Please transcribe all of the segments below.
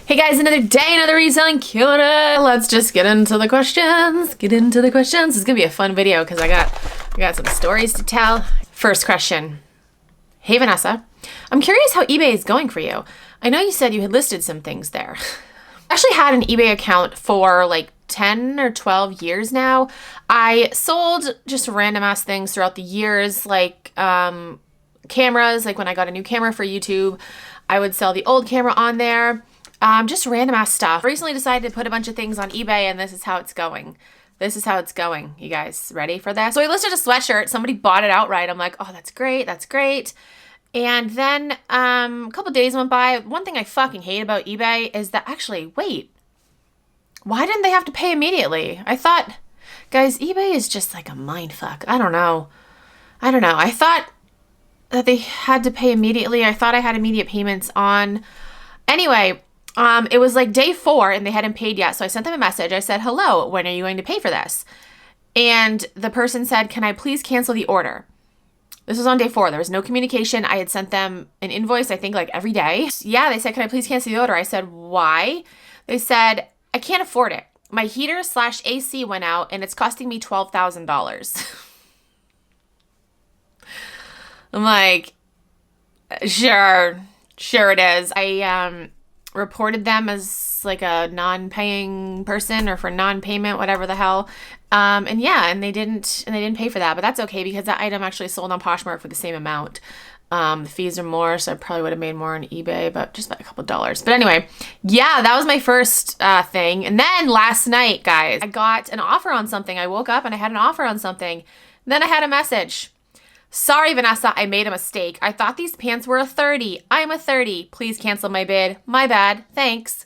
Hey guys, another day, another reselling killing it. Let's just get into the questions. It's gonna be a fun video because I got some stories to tell. First question. Hey Vanessa, I'm curious how eBay is going for you. I know you said you had listed some things there. I actually had an eBay account for like 10 or 12 years now. I sold just random ass things throughout the years, like cameras. Like when I got a new camera for YouTube, I would sell the old camera on there. Just random ass stuff. Recently decided to put a bunch of things on eBay, and this is how it's going. This is how it's going. You guys ready for this? So I listed a sweatshirt. Somebody bought it outright. I'm like, oh, that's great. That's great. And then a couple days went by. One thing I fucking hate about eBay is that actually, wait, why didn't they have to pay immediately? I thought, guys, eBay is just like a mind fuck. I don't know. I thought that they had to pay immediately. I thought I had immediate payments on. Anyway, it was like day 4 and they hadn't paid yet. So I sent them a message. I said, hello, when are you going to pay for this? And the person said, can I please cancel the order? This was on day 4. There was no communication. I had sent them an invoice, I think like every day. Yeah, they said, can I please cancel the order? I said, why? They said, I can't afford it. My heater/AC went out and it's costing me $12,000. I'm like, sure it is. I reported them as like a non-paying person or for non-payment, whatever the hell. And they didn't pay for that, but that's okay because that item actually sold on Poshmark for the same amount. The fees are more, so I probably would have made more on eBay, but just about a couple dollars. But anyway, yeah, that was my first thing. And then last night, guys, I got an offer on something. I woke up and I had an offer on something. Then I had a message. Sorry, Vanessa, I made a mistake. I thought these pants were a 30. I'm a 30. Please cancel my bid. My bad. Thanks.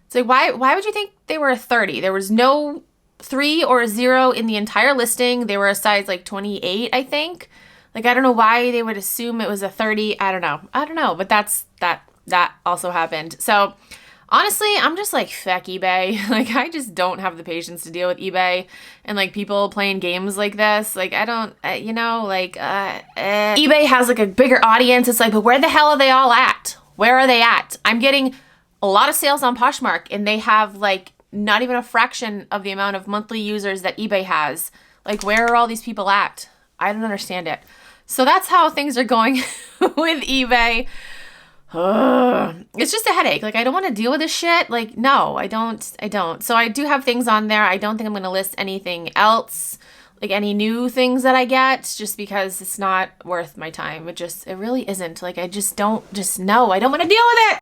So why would you think they were a 30? There was no 3 or a 0 in the entire listing. They were a size like 28, I think. Like, I don't know why they would assume it was a 30. I don't know. But that also happened. So honestly, I'm just like, fuck eBay. Like, I just don't have the patience to deal with eBay and like people playing games like this. Like, I don't, eBay has like a bigger audience. It's like, but where the hell are they all at? Where are they at? I'm getting a lot of sales on Poshmark and they have like not even a fraction of the amount of monthly users that eBay has. Like, where are all these people at? I don't understand it. So that's how things are going with eBay. It's just a headache. Like, I don't want to deal with this shit. Like, no, I don't. So I do have things on there. I don't think I'm going to list anything else, like any new things that I get, just because it's not worth my time. It really isn't. Like, I don't want to deal with it.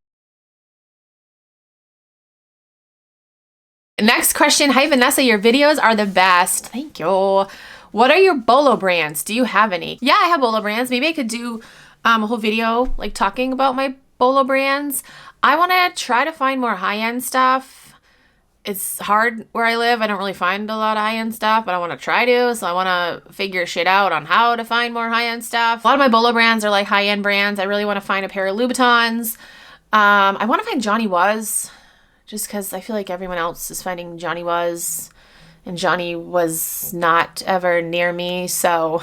Next question. Hi, Vanessa. Your videos are the best. Thank you. What are your bolo brands? Do you have any? Yeah, I have bolo brands. Maybe I could do a whole video like talking about my bolo brands. I want to try to find more high-end stuff. It's hard where I live. I don't really find a lot of high-end stuff, but I want to try to. So I want to figure shit out on how to find more high-end stuff. A lot of my bolo brands are like high-end brands. I really want to find a pair of Louboutins. I want to find Johnny Was, just because I feel like everyone else is finding Johnny Was, and Johnny was not ever near me, so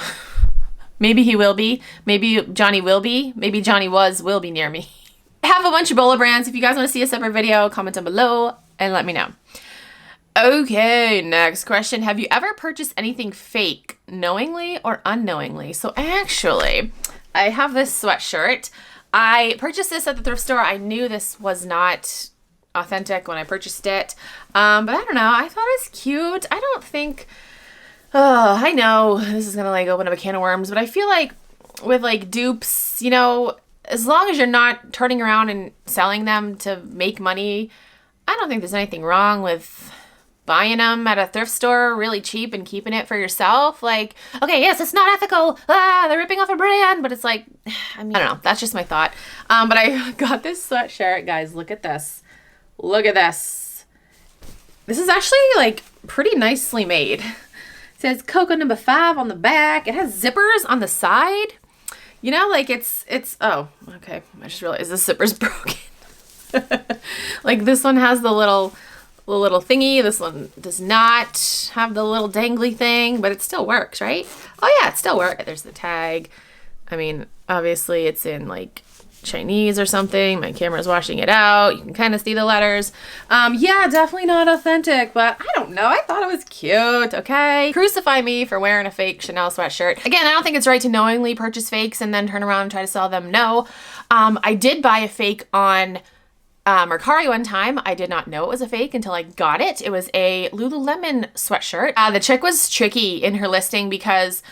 maybe he will be. Maybe Johnny will be. Maybe Johnny will be near me. I have a bunch of bolo brands. If you guys want to see a separate video, comment down below and let me know. Okay, next question. Have you ever purchased anything fake, knowingly or unknowingly? So actually, I have this sweatshirt. I purchased this at the thrift store. I knew this was not authentic when I purchased it. But I don't know. I thought it was cute. I don't think... I know this is going to like open up a can of worms, but I feel like with like dupes, you know, as long as you're not turning around and selling them to make money, I don't think there's anything wrong with buying them at a thrift store really cheap and keeping it for yourself. Like, okay, yes, it's not ethical. They're ripping off a brand, but it's like, I don't know. That's just my thought. But I got this sweatshirt, guys. Look at this. Look at this. This is actually like pretty nicely made. It says Coco number 5 on the back. It has zippers on the side. You know, like it's, oh, okay. I just realized the zipper's broken. Like this one has the little thingy. This one does not have the little dangly thing, but it still works, right? Oh yeah, it still works. There's the tag. I mean, obviously it's in like Chinese or something. My camera's washing it out. You can kind of see the letters. Yeah, definitely not authentic, but I don't know. I thought it was cute, okay? Crucify me for wearing a fake Chanel sweatshirt. Again, I don't think it's right to knowingly purchase fakes and then turn around and try to sell them. No. I did buy a fake on Mercari one time. I did not know it was a fake until I got it. It was a Lululemon sweatshirt. The chick was tricky in her listing because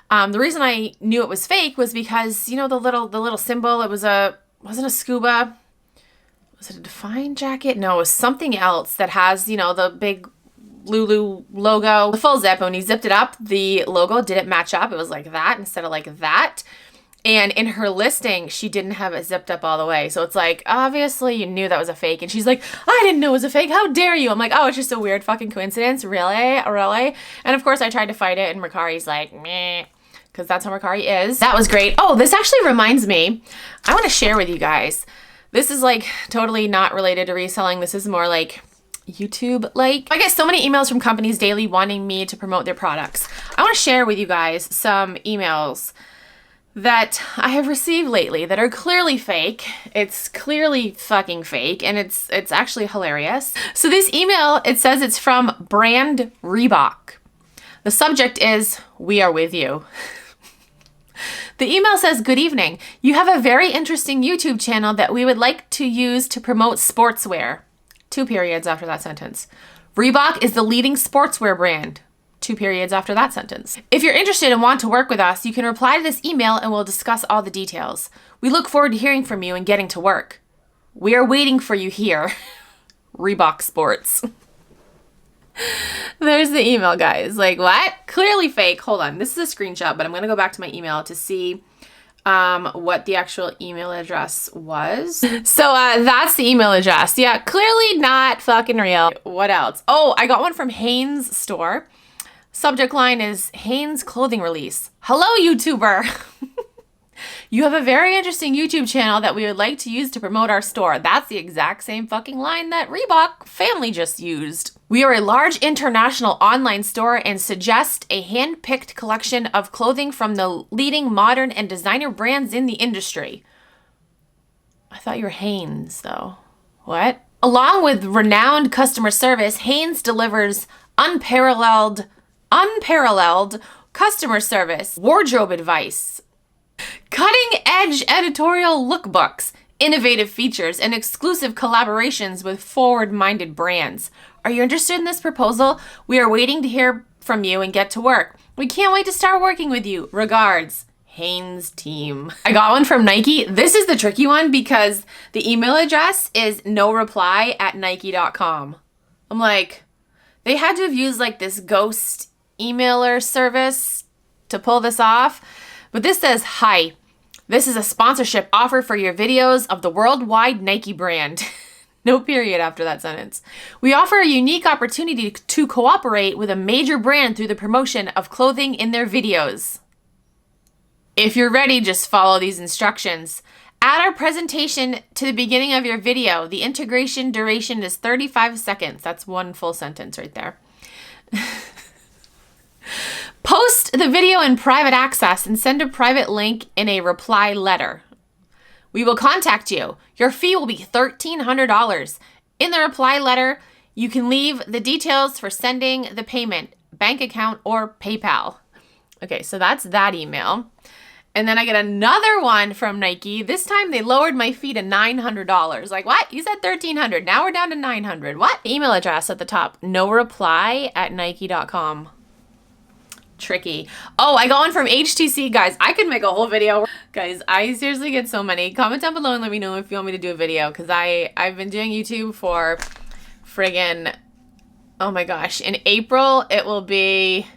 the reason I knew it was fake was because, you know, the little symbol, it was wasn't a scuba. Was it a Define jacket? No, it was something else that has, you know, the big Lulu logo, the full zip. And when you zipped it up, the logo didn't match up. It was like that instead of like that. And in her listing, she didn't have it zipped up all the way. So it's like, obviously you knew that was a fake. And she's like, I didn't know it was a fake. How dare you? I'm like, oh, it's just a weird fucking coincidence. Really? Really? And of course I tried to fight it and Mercari's like, meh, because that's how Mercari is. That was great. Oh, this actually reminds me, I want to share with you guys. This is like totally not related to reselling. This is more like YouTube-like. I get so many emails from companies daily wanting me to promote their products. I want to share with you guys some emails that I have received lately that are clearly fake. It's clearly fucking fake, and it's actually hilarious. So this email, it says it's from brand Reebok. The subject is, "We are with you." The email says, "Good evening. You have a very interesting YouTube channel that we would like to use to promote sportswear." 2 periods after that sentence. "Reebok is the leading sportswear brand." 2 periods after that sentence. "If you're interested and want to work with us, you can reply to this email and we'll discuss all the details. We look forward to hearing from you and getting to work. We are waiting for you here." Reebok Sports. There's the email, guys. Like, what? Clearly fake. Hold on. This is a screenshot, but I'm going to go back to my email to see what the actual email address was. So that's the email address. Yeah, clearly not fucking real. What else? Oh, I got one from Hanes store. Subject line is Hanes clothing release. "Hello, YouTuber. You have a very interesting YouTube channel that we would like to use to promote our store." That's the exact same fucking line that Reebok family just used. "We are a large international online store and suggest a hand-picked collection of clothing from the leading modern and designer brands in the industry." I thought you were Hanes, though. What? "Along with renowned customer service, Hanes delivers unparalleled customer service, wardrobe advice, cutting-edge editorial lookbooks, innovative features, and exclusive collaborations with forward-minded brands. Are you interested in this proposal? We are waiting to hear from you and get to work. We can't wait to start working with you. Regards, Hanes team." I got one from Nike. This is the tricky one because the email address is noreply@nike.com. I'm like, they had to have used like this ghost emailer service to pull this off. But this says, "Hi, this is a sponsorship offer for your videos of the worldwide Nike brand." No period after that sentence. "We offer a unique opportunity to cooperate with a major brand through the promotion of clothing in their videos. If you're ready, just follow these instructions. Add our presentation to the beginning of your video. The integration duration is 35 seconds. That's one full sentence right there. "Post the video in private access and send a private link in a reply letter. We will contact you. Your fee will be $1,300. In the reply letter, you can leave the details for sending the payment, bank account, or PayPal." Okay, so that's that email. And then I get another one from Nike. This time they lowered my fee to $900. Like, what? You said $1,300. Now we're down to $900. What? Email address at the top, noreply@nike.com. Tricky. Oh, I got one from HTC, guys. I could make a whole video. Guys, I seriously get so many. Comment down below and let me know if you want me to do a video, because I've been doing YouTube for friggin', oh my gosh. In April, it'll be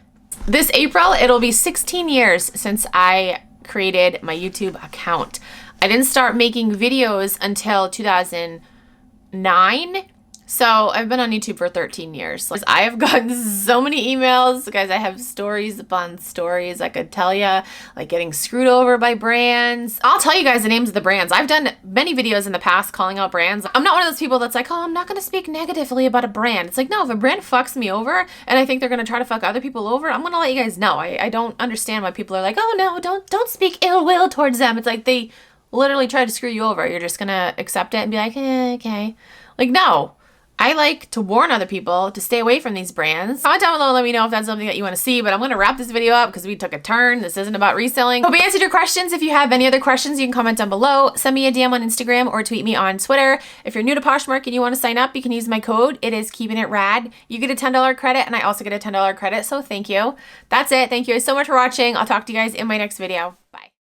16 years since I created my YouTube account. I didn't start making videos until 2009. So I've been on YouTube for 13 years. So I have gotten so many emails. Guys, I have stories upon stories I could tell you, like getting screwed over by brands. I'll tell you guys the names of the brands. I've done many videos in the past calling out brands. I'm not one of those people that's like, oh, I'm not going to speak negatively about a brand. It's like, no, if a brand fucks me over and I think they're going to try to fuck other people over, I'm going to let you guys know. I don't understand why people are like, oh no, don't speak ill will towards them. It's like they literally try to screw you over. You're just gonna accept it and be like, okay. Like, no. I like to warn other people to stay away from these brands. Comment down below and let me know if that's something that you want to see, but I'm going to wrap this video up because we took a turn. This isn't about reselling. Hope I answered your questions. If you have any other questions, you can comment down below. Send me a DM on Instagram or tweet me on Twitter. If you're new to Poshmark and you want to sign up, you can use my code. It is KeepinItRad. You get a $10 credit and I also get a $10 credit, so thank you. That's it. Thank you guys so much for watching. I'll talk to you guys in my next video. Bye.